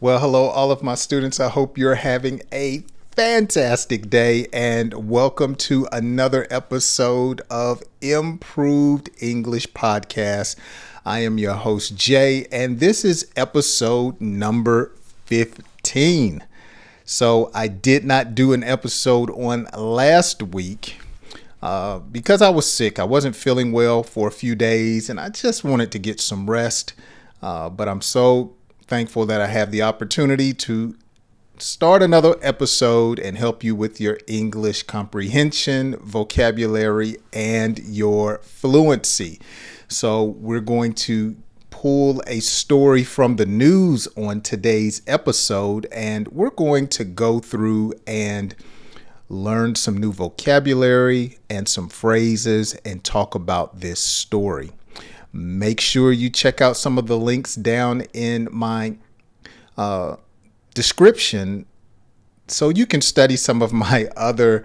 Well, hello, all of my students. I hope you're having a fantastic day and welcome to another episode of Improved English Podcast. I am your host, Jay, and this is episode number 15. So I did not do an episode on last week because I was sick. I wasn't feeling well for a few days and I just wanted to get some rest. But I'm so thankful that I have the opportunity to start another episode and help you with your English comprehension, vocabulary, and your fluency. So we're going to pull a story from the news on today's episode, and we're going to go through and learn some new vocabulary and some phrases and talk about this story. Make sure you check out some of the links down in my description so you can study some of my other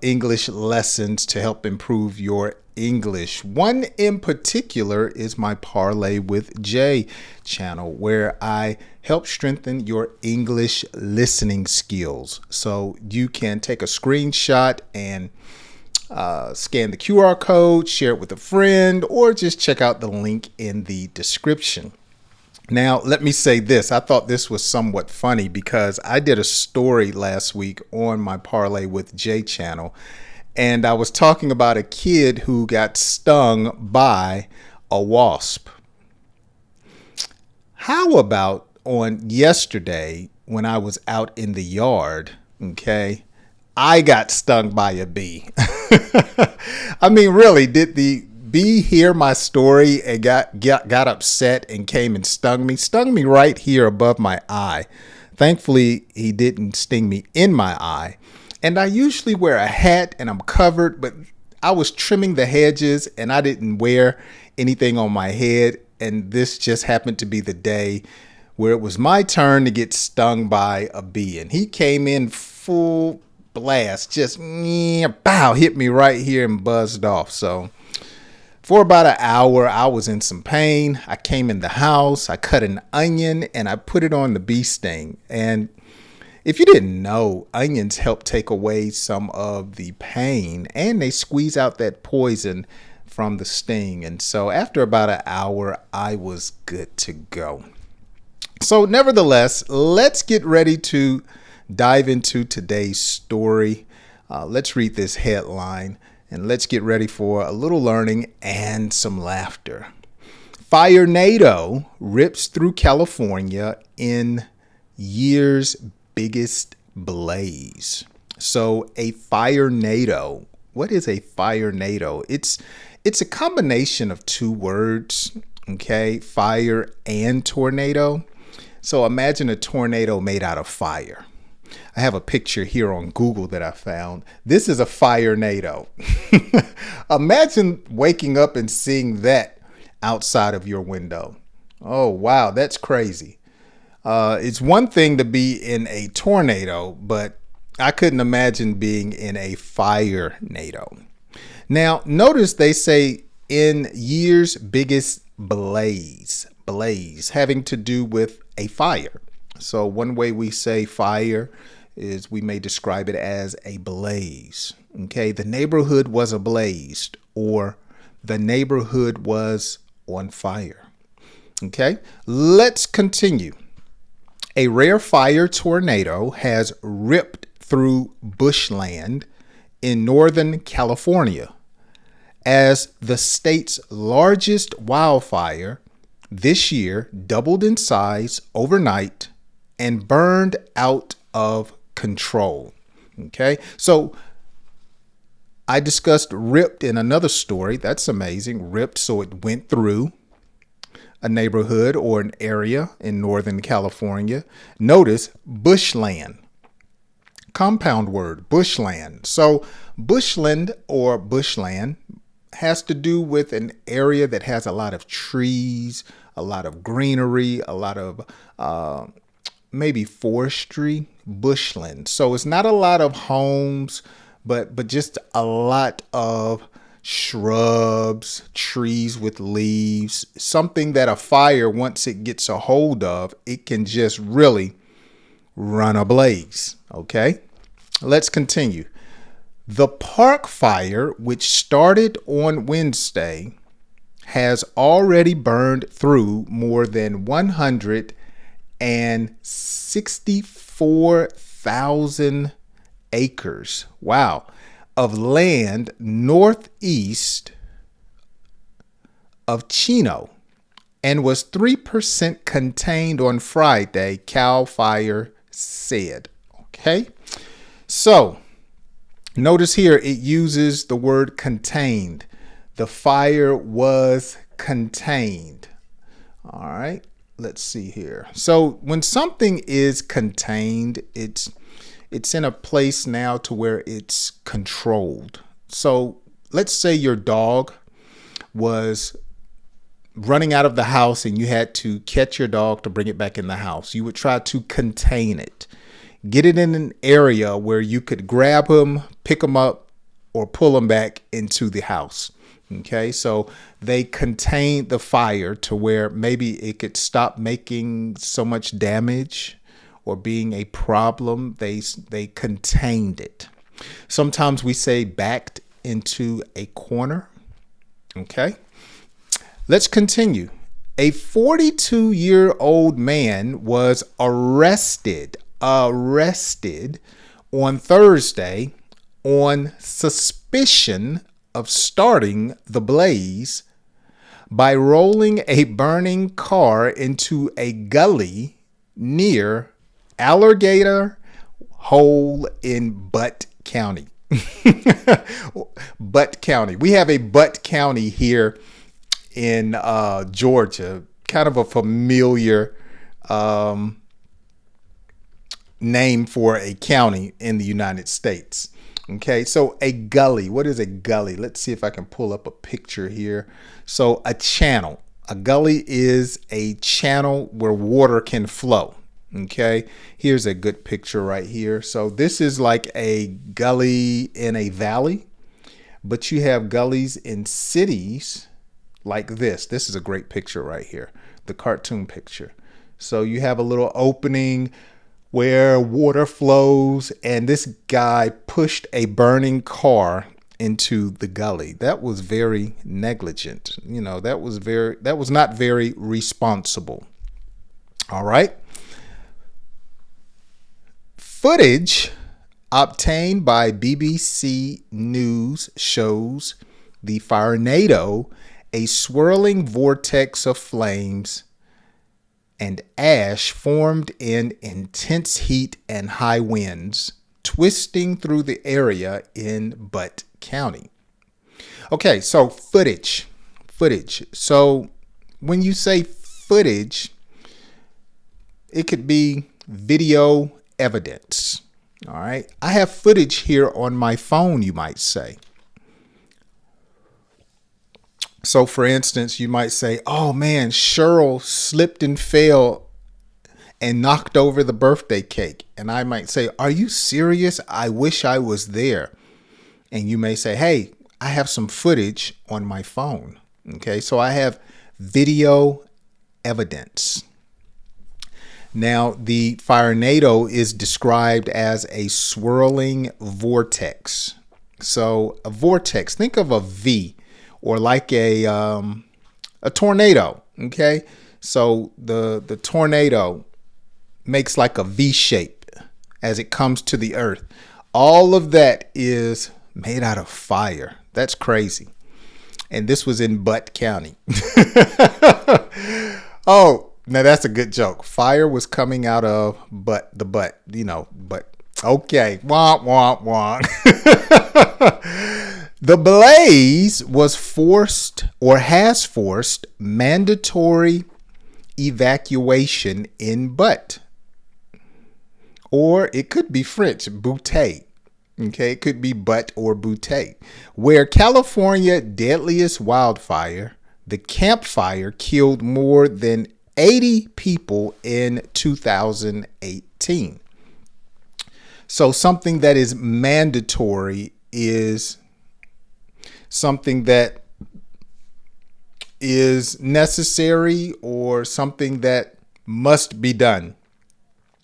English lessons to help improve your English. One in particular is my Parlay with Jay channel, where I help strengthen your English listening skills. So you can take a screenshot and scan the QR code, share it with a friend, or just check out the link in the description. Now, let me say this. I thought this was somewhat funny because I did a story last week on my Parlay with Jay channel, and I was talking about a kid who got stung by a wasp. How about on yesterday when I was out in the yard, okay, I got stung by a bee. I mean, really, did the bee hear my story and got upset and came and stung me? Stung me right here above my eye. Thankfully, he didn't sting me in my eye. And I usually wear a hat and I'm covered, but I was trimming the hedges and I didn't wear anything on my head. And this just happened to be the day where it was my turn to get stung by a bee. And he came in full blast, just bow, hit me right here and buzzed off. So for about an hour, I was in some pain. I came in the house, I cut an onion and I put it on the bee sting. And if you didn't know, onions help take away some of the pain and they squeeze out that poison from the sting. And so after about an hour, I was good to go. So nevertheless, let's get ready to dive into today's story. Let's read this headline and let's get ready for a little learning and some laughter. Firenado rips through California in year's biggest blaze. So a firenado, what is a firenado? It's a combination of two words, okay? Fire and tornado. So imagine a tornado made out of fire. I have a picture here on Google that I found. This is a firenado. Imagine waking up and seeing that outside of your window. Oh, wow, that's crazy. It's one thing to be in a tornado, but I couldn't imagine being in a firenado. Now, notice they say in year's biggest blaze, having to do with a fire. So one way we say fire is we may describe it as a blaze. Okay, the neighborhood was ablaze, or the neighborhood was on fire. Okay, let's continue. A rare fire tornado has ripped through bushland in Northern California as the state's largest wildfire this year doubled in size overnight and burned out of control. Okay, so I discussed ripped in another story. That's amazing. Ripped, so it went through a neighborhood or an area in Northern California. Notice bushland. Compound word, bushland. So bushland or bushland has to do with an area that has a lot of trees, a lot of greenery, a lot of maybe forestry, bushland. So it's not a lot of homes, but just a lot of shrubs, trees with leaves, something that a fire, once it gets a hold of, it can just really run a blaze. Okay, let's continue. The park fire, which started on Wednesday, has already burned through more than 164,000 acres, wow, of land northeast of Chino, and was 3% contained on Friday, Cal Fire said. Okay, so notice here it uses the word contained. The fire was contained. All right, let's see here. So when something is contained, it's in a place now to where it's controlled. So let's say your dog was running out of the house and you had to catch your dog to bring it back in the house. You would try to contain it, get it in an area where you could grab him, pick him up, or pull him back into the house. Okay, so they contained the fire to where maybe it could stop making so much damage or being a problem. They contained it. Sometimes we say backed into a corner. Okay, let's continue. A 42-year-old man was arrested on Thursday on suspicion of starting the blaze by rolling a burning car into a gully near Alligator Hole in Butte County. Butte County. We have a Butte County here in Georgia, kind of a familiar name for a county in the United States. Okay, so a gully. What is a gully? Let's see if I can pull up a picture here. So a channel. A gully is a channel where water can flow. Okay, here's a good picture right here. So this is like a gully in a valley, but you have gullies in cities like this. This is a great picture right here, the cartoon picture. So you have a little opening where water flows, and this guy pushed a burning car into the gully. That was very negligent. You know, that was not very responsible. All right. Footage obtained by BBC News shows the Firenado, a swirling vortex of flames and ash formed in intense heat and high winds, twisting through the area in Butte County. Okay, so footage. So when you say footage, it could be video evidence. All right, I have footage here on my phone, you might say. So for instance, you might say, oh man, Cheryl slipped and fell and knocked over the birthday cake. And I might say, are you serious? I wish I was there. And you may say, hey, I have some footage on my phone. Okay, so I have video evidence. Now, the Firenado is described as a swirling vortex. So a vortex, think of a V, or like a tornado. Okay, so the tornado makes like a V shape as it comes to the earth. All of that is made out of fire. That's crazy. And this was in Butte County. Oh, now that's a good joke. Fire was coming out of but. Okay. Womp, womp, womp. The blaze was forced or has forced mandatory evacuation in Butte. Or it could be French, Butte. Okay, it could be Butte or Butte, where California deadliest wildfire, the Camp Fire, killed more than 80 people in 2018. So something that is mandatory is something that is necessary or something that must be done.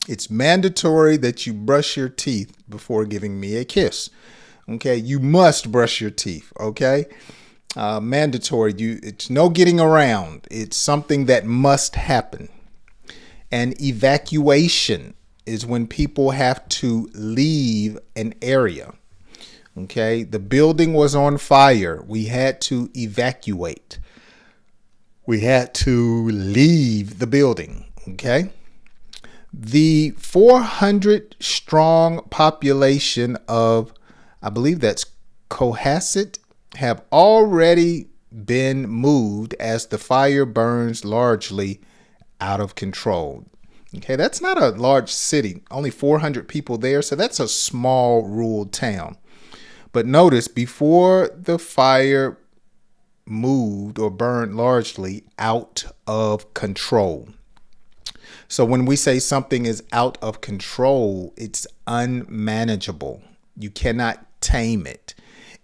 It's mandatory that you brush your teeth before giving me a kiss. Okay, you must brush your teeth. Okay, mandatory. It's no getting around. It's something that must happen. And evacuation is when people have to leave an area. Okay, the building was on fire. We had to evacuate. We had to leave the building. Okay. The 400 strong population of, I believe that's Cohasset, have already been moved as the fire burns largely out of control. Okay, that's not a large city, only 400 people there, so that's a small rural town. But notice, before the fire moved or burned largely out of control. So when we say something is out of control, it's unmanageable. You cannot tame it.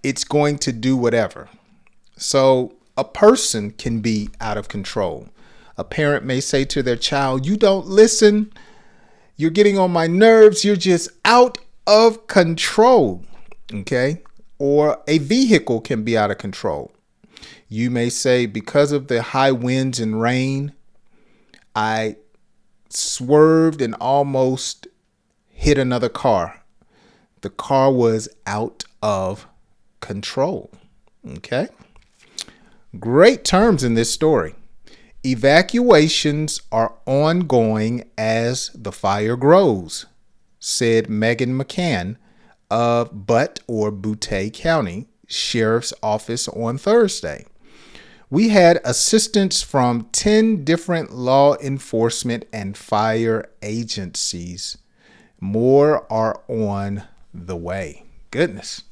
It's going to do whatever. So a person can be out of control. A parent may say to their child, "You don't listen. You're getting on my nerves. You're just out of control." Okay? Or a vehicle can be out of control. You may say, "Because of the high winds and rain, I swerved and almost hit another car. The car was out of control." Okay? Great terms in this story. Evacuations are ongoing as the fire grows, said Megan McCann of Butte County Sheriff's Office on Thursday. We had assistance from 10 different law enforcement and fire agencies. More are on the way. Goodness.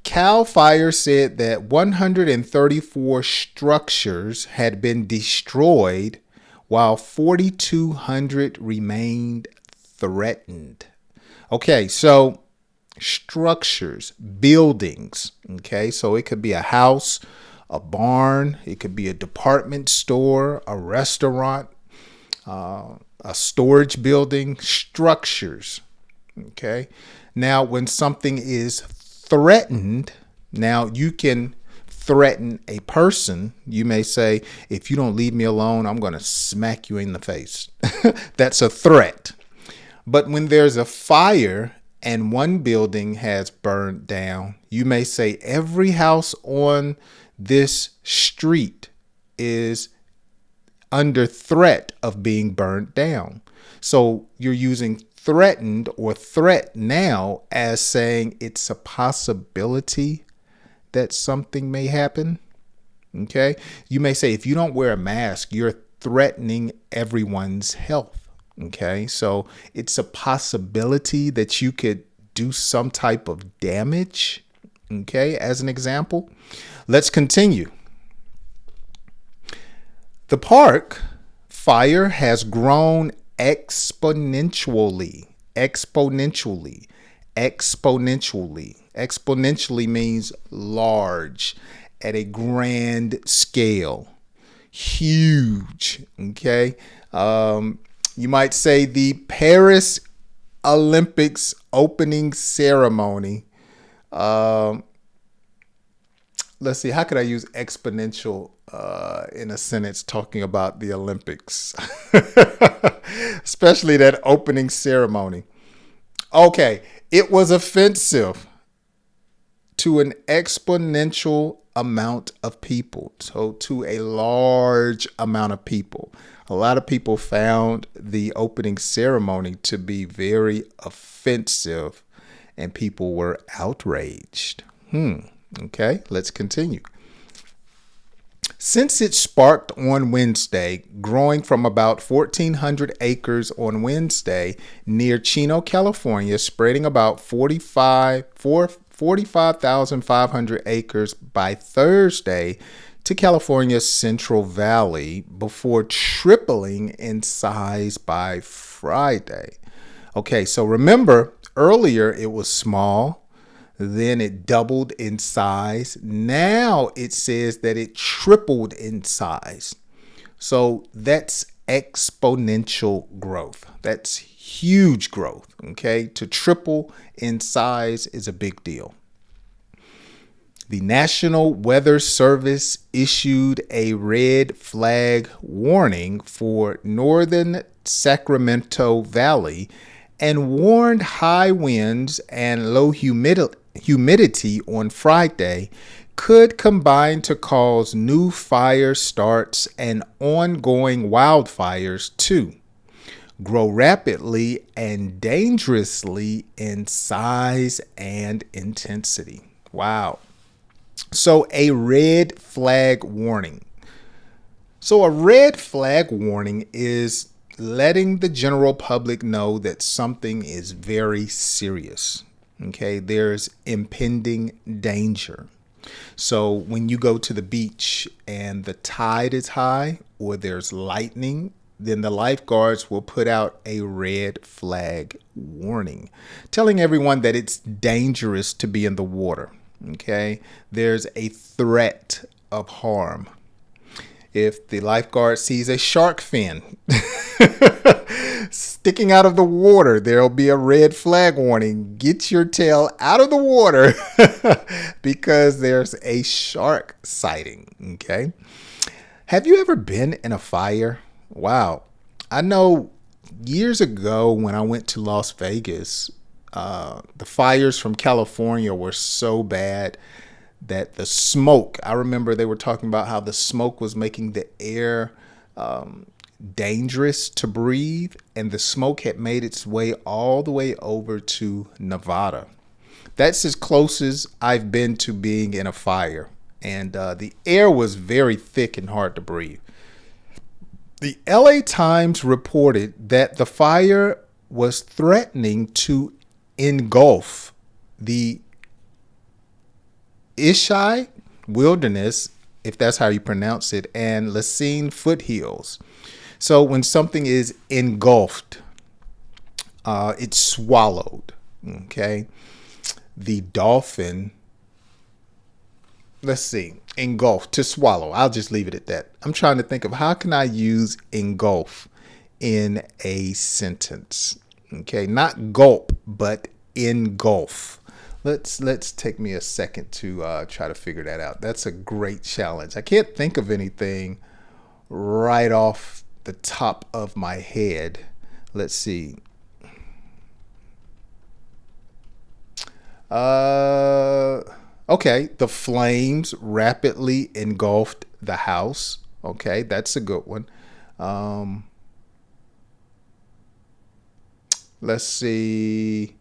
Cal Fire said that 134 structures had been destroyed while 4,200 remained threatened. Okay, so structures, buildings. Okay, so it could be a house, a barn, it could be a department store, a restaurant, a storage building, structures. Okay, now when something is threatened, now you can threaten a person. You may say, "If you don't leave me alone, I'm going to smack you in the face." That's a threat. But when there's a fire and one building has burned down, you may say, "Every house on this street is under threat of being burned down." So you're using threatened or threat now as saying it's a possibility that something may happen. Okay. You may say, "If you don't wear a mask, you're threatening everyone's health." Okay. So it's a possibility that you could do some type of damage. Okay. As an example, let's continue. The park fire has grown exponentially. Exponentially means large, at a grand scale, huge. Okay. You might say the Paris Olympics opening ceremony. Let's see, how could I use exponential in a sentence talking about the Olympics? Especially that opening ceremony. Okay, it was offensive to an exponential amount of people. So to a large amount of people. A lot of people found the opening ceremony to be very offensive and people were outraged. Okay, let's continue. Since it sparked on Wednesday, growing from about 1,400 acres on Wednesday near Chino, California, spreading about 45,500 acres by Thursday to California's Central Valley before tripling in size by Friday. Okay, so remember, earlier it was small. Then it doubled in size. Now it says that it tripled in size. So that's exponential growth. That's huge growth. Okay. To triple in size is a big deal. The National Weather Service issued a red flag warning for northern Sacramento Valley and warned high winds and low humidity on Friday could combine to cause new fire starts and ongoing wildfires to grow rapidly and dangerously in size and intensity. Wow. So a red flag warning. So a red flag warning is letting the general public know that something is very serious. Okay, there's impending danger. So when you go to the beach and the tide is high or there's lightning, then the lifeguards will put out a red flag warning, telling everyone that it's dangerous to be in the water. Okay, there's a threat of harm. If the lifeguard sees a shark fin sticking out of the water, there'll be a red flag warning. Get your tail out of the water because there's a shark sighting. Okay. Have you ever been in a fire? Wow. I know years ago when I went to Las Vegas, the fires from California were so bad that the smoke, I remember they were talking about how the smoke was making the air dangerous to breathe, and the smoke had made its way all the way over to Nevada. That's as close as I've been to being in a fire, and the air was very thick and hard to breathe. The LA Times reported that the fire was threatening to engulf the Ishai Wilderness, if that's how you pronounce it, and Lacine Foothills. So when something is engulfed, it's swallowed. Okay. The dolphin, let's see, engulf, to swallow. I'll just leave it at that. I'm trying to think of how can I use engulf in a sentence. Okay, not gulp, but engulf. Let's take me a second to try to figure that out. That's a great challenge. I can't think of anything right off the top of my head. Let's see. Okay, the flames rapidly engulfed the house. Okay, that's a good one. Let's see.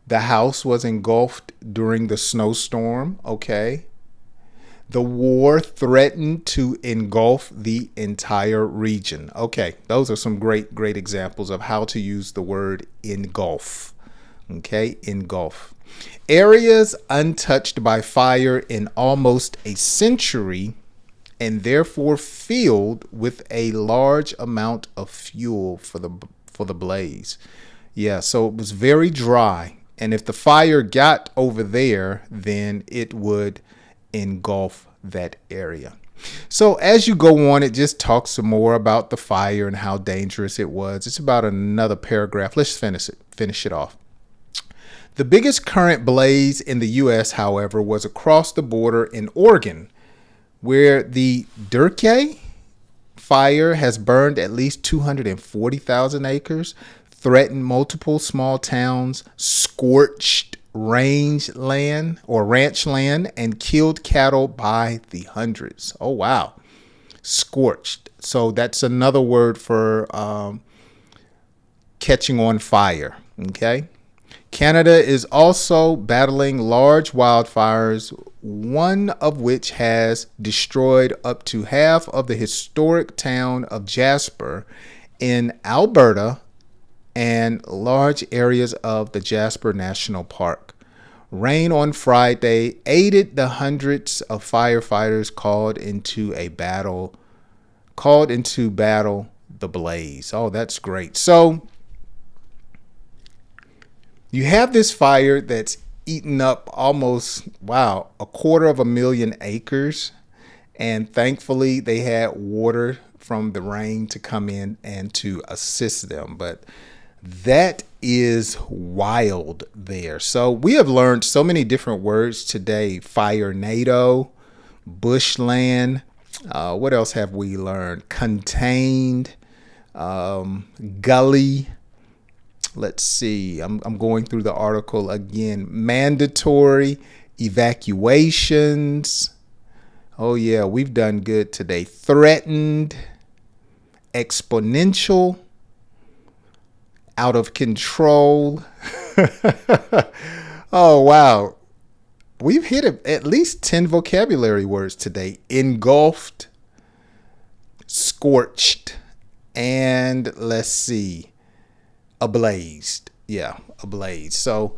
The house was engulfed during the snowstorm. Okay. The war threatened to engulf the entire region. Okay, those are some great examples of how to use the word engulf. Okay, engulf. Areas untouched by fire in almost a century and therefore filled with a large amount of fuel for the blaze. Yeah, so it was very dry. And if the fire got over there, then it would engulf that area. So as you go on, it just talks some more about the fire and how dangerous it was. It's about another paragraph. Let's finish it off. The biggest current blaze in the U.S., however, was across the border in Oregon, where the Durkee fire has burned at least 240,000 acres, threatened multiple small towns, scorched ranch land, and killed cattle by the hundreds. Oh, wow. Scorched. So that's another word for catching on fire. Okay. Canada is also battling large wildfires, one of which has destroyed up to half of the historic town of Jasper in Alberta and large areas of the Jasper National Park. Rain on Friday aided the hundreds of firefighters called into battle the blaze. Oh, that's great. So you have this fire that's eaten up almost, wow, 250,000 acres. And thankfully, they had water from the rain to come in and to assist them. But that is wild there. So we have learned so many different words today. Firenado, bushland. What else have we learned? Contained, gully. Let's see. I'm going through the article again. Mandatory, evacuations. Oh, yeah, we've done good today. Threatened, exponential, out of control. Oh, wow. We've hit at least 10 vocabulary words today. Engulfed, scorched, and let's see, ablazed. Yeah, ablaze. So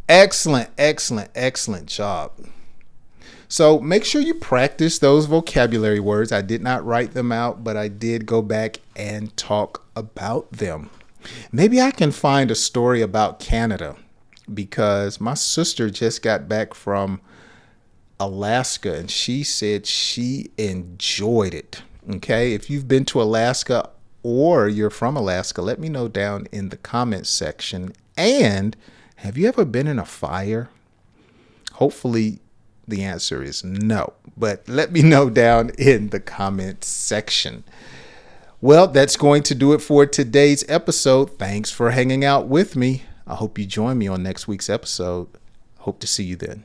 excellent, excellent, excellent job. So make sure you practice those vocabulary words. I did not write them out, but I did go back and talk about them. Maybe I can find a story about Canada because my sister just got back from Alaska and she said she enjoyed it. Okay, if you've been to Alaska or you're from Alaska, let me know down in the comments section. And have you ever been in a fire? Hopefully the answer is no, but let me know down in the comments section. Well, that's going to do it for today's episode. Thanks for hanging out with me. I hope you join me on next week's episode. Hope to see you then.